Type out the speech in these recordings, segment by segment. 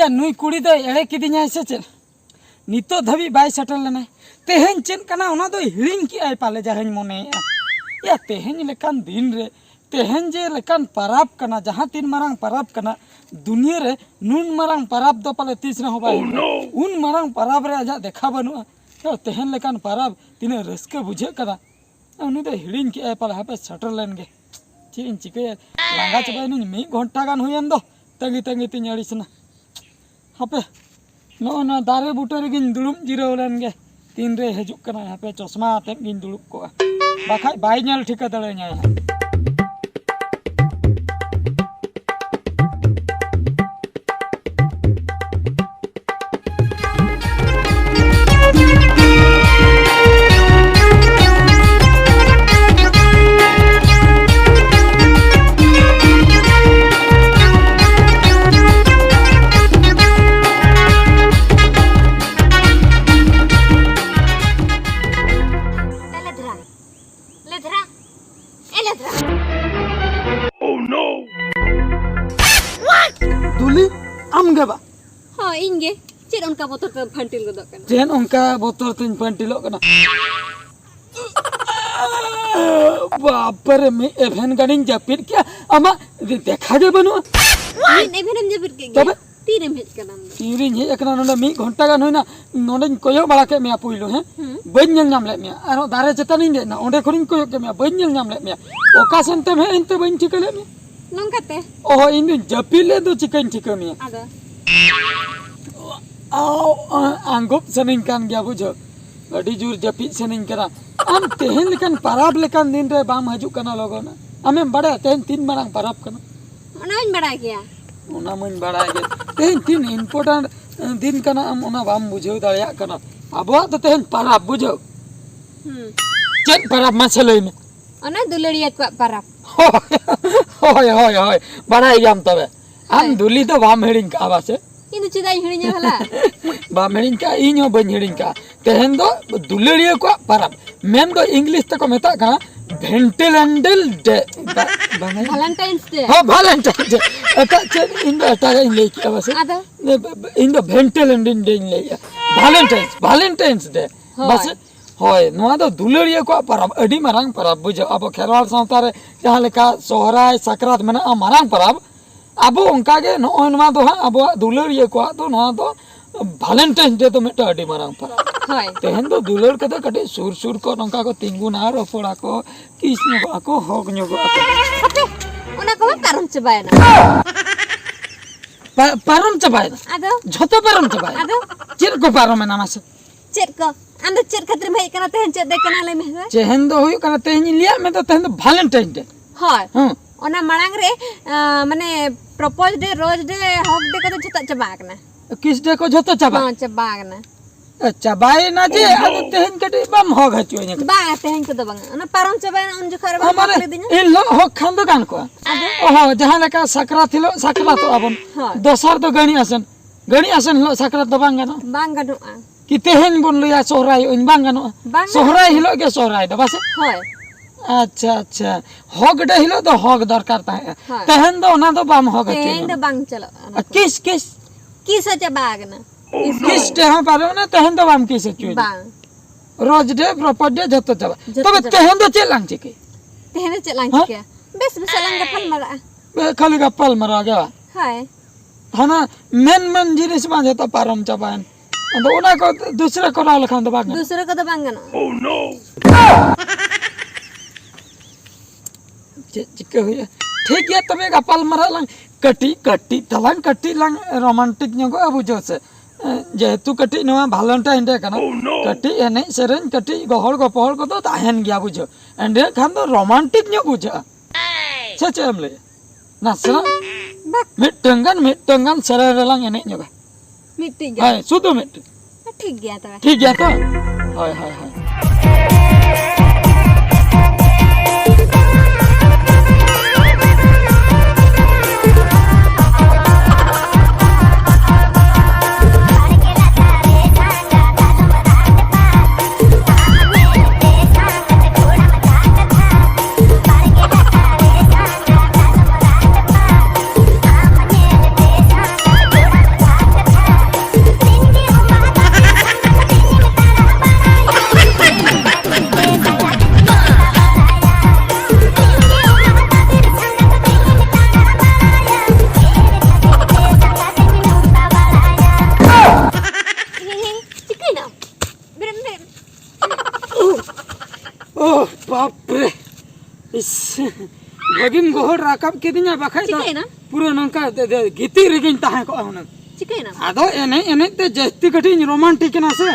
या नुई कुड़ी दो एड़े किदिया से चल नितो धबी बाय सेटल लेना तेहन चेन कना ओना दो हिड़िंग की आय पाले जहां मने या तेहन लेकान दिन रे तेहन जे लेकान पराब कना जहां तीन मारांग पराब कना दुनिया रे नुन मारांग पराब दो पाले तीस न होबा उन मारांग पराब रे आजा देखा बनुआ तो तेहन लेकान पराब तिने रस्के बुझे कना उनी दो हिड़िंग की आय पाले हापे सेटल लेन गे चेन चिके लांगा चबायनी 1 घंटा गान हुयन दो तंगी तंगी तिन अड़िसना हापे नो दारे बूटे रेगिन दुड़ुब जिराव लेन गे तीन रे हजूक कना हापे चश्मा आते गिन दुड़ुब को बाखाय बाय नेल ठिका दड़ेኛ दुली आम गेबा हाँ इंगे चेर उनका बोतल पे फंटिल गदक कना चेन उनका बोतल तीन फंटिलो कना बाप रे मैं एभेन गानिन जापिर क्या अमा देखा जे बनु इन एभेनम जबिर के तबे तीरेम हेज कना तीरिन हे एकना नोंडे 1 घंटा गान होइना नोंडे कोयो बाला के मिया पुइलो हे बइन नेल नाम ले मिया आरो दारे चेतानी दे ना ओंडे खरिन कोयो के मिया बइन नेल नाम ले मिया ओका सेंते मे एंते बइन ठिकले मिया नंकाते ओहो इन जपिले दो चिकन ठिका मिया आदा आओ आंगुप सनिन कान गया बुझो अडी जुर जपि सनिन करा आम तेहन लेकन पराब लेकन दिन रे बाम हजू कना लोगोना आमें बड़ा तेहन 3 मारांग पराब कना ओनाइन बड़ा गया ओना मन बड़ा गे तेहन 3 इम्पोर्टेंट दिन कना आम ओना बाम बुझो दाया कना अबो तो तेहन पराब बुझो चेन पराब मसले में ओना दुलड़िया को परब होय होय होय बड़ा याम तबे आम दुली तो बाम हेडिंग का आवासे इन चिदाई हिड़िया हला बाम हेडिंग का इño बन हेडिंग का तेहन दो दुलड़िया को परब मेन दो इंग्लिश तक मेता का वेंटिलेंडल डे वैलेंटाइंस डे हां Valentine day Etah chain in दो एटा इन ले की आवासे आदा इन दो वेंटिलेंडल डे इन ले वैलेंटाइंस डे बस होय नोआ दो दुलड़िया को परब अडी मारांग परब बुझो अब खेरवाल सावता रे जहां लेका सोहराय सकरात मने मारांग परब अब उनका के नोय नोआ दो अब दुलड़िया को तो नोआ दो वैलेंटाइन डे तो मेटा अडी मारांग परब होय तेहन दो दुलड़ कते कटे सुर सुर को नंका को तिंगुना रोपड़ा को किस्म को होग न्योगो अते ओना को पारम चबायना पारम चबायना आदा झतो पारम चबायना आदा चेर को पारम नामासे चेर को अंद चेर खतिर भाई कना तेहन चेर दे कना ले में चेहन दो हुई कना तेहन लिया में तो तेहन दो वैलेंटाइन डे होय हां ओना मांग रे माने propose day rose day hug day को तो झता चबाकना किस डे को झतो चबा हां चबाकना चबाए ना जे अब तेहन कटे बम हो गचो ने बा तेहन को दबंग ओना पारम चबायना उन जो खरबा हमारे ले दिना इन लो हो खांदो कान को ओहो जहां लेका सकरा थिलो सकरा तो अबन दोसर तो गणी आसन लो सकरा तो बांगनो बांगनो कि तेहन बन लिया सोहराय इन बांगनो सोहराय हिलो के सोहराय दो बस होय अच्छा अच्छा हग डे हिलो तो हग दरकार ताहे तेहन दो ना तो बम हो गचो तेहन तो बांग चलो किस किस किस चबागना किस डे हम पारो ना तेहन तो बम किस चुई बांग रोज डे प्रॉपर डे जतो चबा तबे तेहन तो चेलांग चिके तेहन चलांग चिके बेस बेसलांग गपल मरा खाली गपल मरा गया हाय हना मेन जिनिस मा जतो पारम चबान तो ओना को दूसरे को ना लखान तो बांग दूसरे को तो बांगना ओह नो चिके हुई ठीक है तबे गपल मरा लंग कटी तलांग कटी लंग रोमांटिक न्यो अबु जोसे जेहेतु कटी नवा वैलेंटाइन डे कना कटी एने सेरेन कटी गहल गपहल को तो ताहेन गया बुझो एंडे खान तो रोमांटिक न्यो बुझा छे हमले नासना मिटंगन सेरे लंग एने न्यो मिट्टी हाय सुदो मिट ठीक गया तो हाय हाय हाय bagian gohor rakap kitinya bakai dah Cikaina? pura nongka gitir regin tahan ko ahun Cikaina? ado ene te jasti katin romantic na se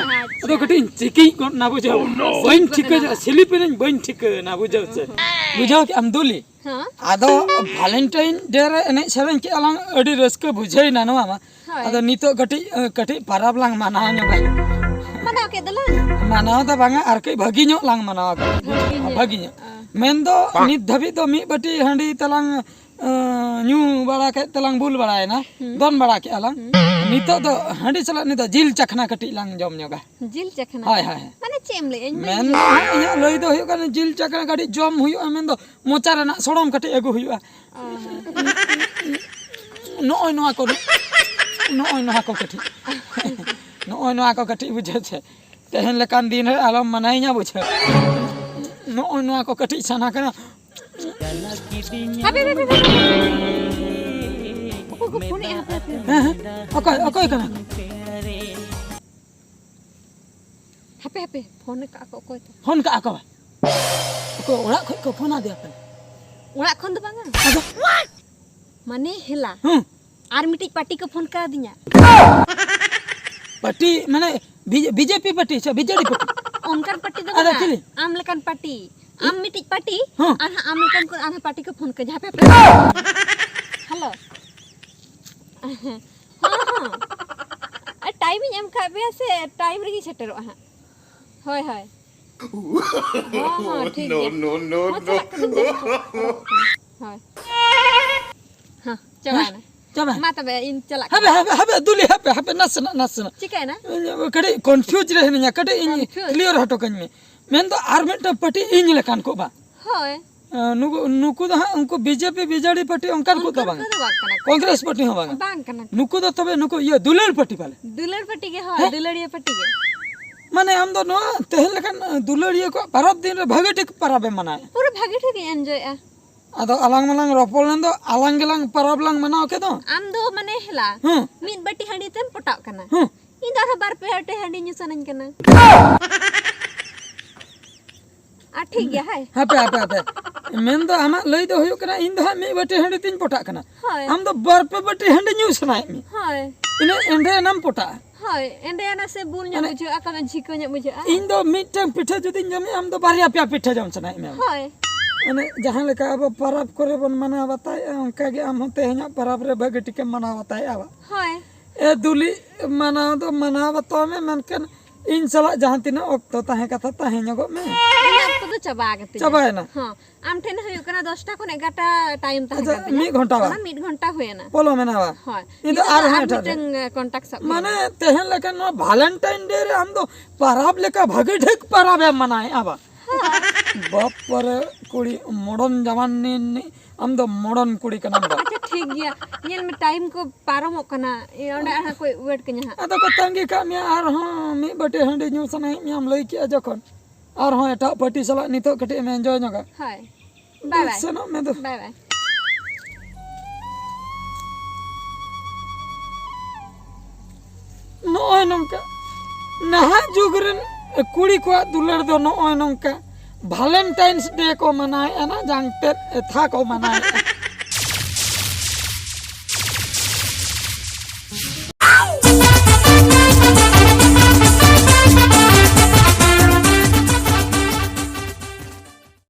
ado katin chiki na bujau bain thik silipin bain thik na bujau se bujau ki amduli Hah? ado valentine day re ene seren ki alang adi raska bujai na no ama Hai. ado nito kati parab lang manaw nyoga Mana oke dalang? manaw da banga ar kai bhagi nyok lang manaw ka bhagi nyok mendo nit dhabi do mi bati handi talang nyu bala ke talang bul bala na don bala ke alang nito do handi chala nito jil chakna kati lang jom nyoga Jil cakna. hai hai Mana cem le? men inya loi do huyu kan jil chakna kati jom huyu mendo mocha rena sorom kati egu huyu noy no ko kati noy ko kati bujhe che tehen lekan din re alam manai nya bujhe noy ko kati sana kana Hape. Aku phone ya. okoy kana Hape. Phone ka aku koi. phone ka ako ko ora ko phone ade apan Urak khon do banga. ado Mane hela. Ar mitik party ko phone ka dinya. pati mane BJP party से BJD party Onkan party do Ada banga. cili? Am lekan party. Am mitik party. Huh. Anha am lekan ko anha party ko phone ka hape. Hello. Timing em ka be se time regi setero ha. Hoy. Ha ठीक है No. Hoy. Ha coba na. coba Mata be in celak. habe duli habe nasna Cika na? kade confuse reh nya kade in Confuse. clear hato kan me men do armet party in lekan ko ba Hoy. nuku da unko BJP BJD party onkan ko da bang Kada bak kana. Congress party हो बा Bang kana. नुकु दो तबे नुकु ये Duler party पाले Dular party ke hoy. Dulariya party ke. माने हम दो no तेहन लेकन दुलरिया को परब दिन रे भगे टिक परबे मनाए Pura bhagi thik enjoy a. आदो अलंग मलंग रोपल नं दो अलंग गेलंग परब लंग मनाओ के दो Am do mane hela. Hmm Mid bati handi tem potak kana. Hmm Indar bar pe hate handi nyusanan kana. A ठीक है हाय. हापे मेन दो आमा लई दो हुयो कना इन दो मी बटे हंडी तीन पोटा कना Hoy. हम दो बर पे बटे हंडी न्यू सनाय मी Hoy. इने एंडे नाम पोटा Hoy. Ende ana se bul nya buju akan jiko nya buju a. इन दो मिटम पिठा जुदी जमी हम दो बारिया पिया पिठा जम सनाय मी Hoy. माने जहां लेका अब परब करे बन मना बताय उनका के हम होते हैं परब रे भगे टिके मना बताय आवा Hoy. ए दुली मना दो मना बताओ में मनकन इन सला जहां तिना ऑक्तो ताहे कथा ताहे न्यगो में Ini aku tuh coba gitu. चबाय ना Ha. Am ten huyuk kana 10 ta khon 11 ta time ta अच्छा kan. मी घंटा बा Ona mid ghonta huye na. पोलो में ना बा Hoy. इन दो आर है ठा Miteng kontak sab. माने तेहन लेकन नो वैलेंटाइन डे रे हम दो परब लेका भगे ढेक परब है मनाए आबा बाप पर कुड़ी मॉडर्न जमाने ने हम दो मॉडर्न कुड़ी कना बा अच्छा ठीक गया ये में टाइम को पारमो कना ये ओंडे ana कोई वेट कन्या अतो को तंगी का मैं आर हां मी बटे हंडी न्यू सनाई मी हम लई के जखन आर हां एटा पार्टी सला नितो कटे में एंजॉय नगा हाय बाय बाय सनो में दो बाय बाय नोय नंका नहा जुगरन कुड़ी को दुलर दो नोय नंका वैलेंटाइन्स डे को मनाए ना जांगते था को मनाए